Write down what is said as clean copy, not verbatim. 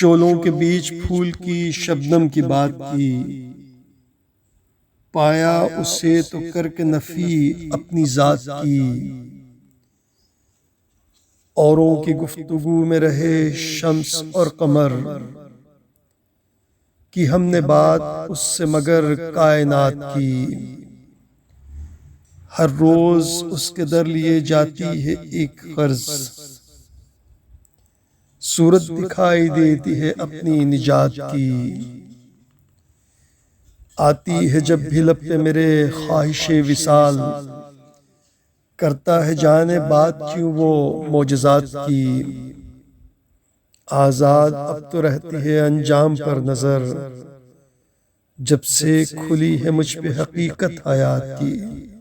شعلوں کے بیچ پھول کی شبنم کی بات کی، پایا اسے تو کر کے نفی اپنی ذات کی۔ اوروں کی گفتگو میں رہے شمس اور قمر، کی ہم نے بات اس سے مگر کائنات کی۔ ہر روز اس کے در لیے جاتی ہے ایک غرض، صورت دکھائی دیتی ہے اپنی نجات کی۔ آتی ہے جب بھی لب پہ میرے خواہش وصال، کرتا ہے جانے بات کیوں وہ معجزات کی۔ آزاد اب تو رہتی ہے انجام پر نظر، جب سے کھلی ہے مجھ پہ حقیقت حیات کی۔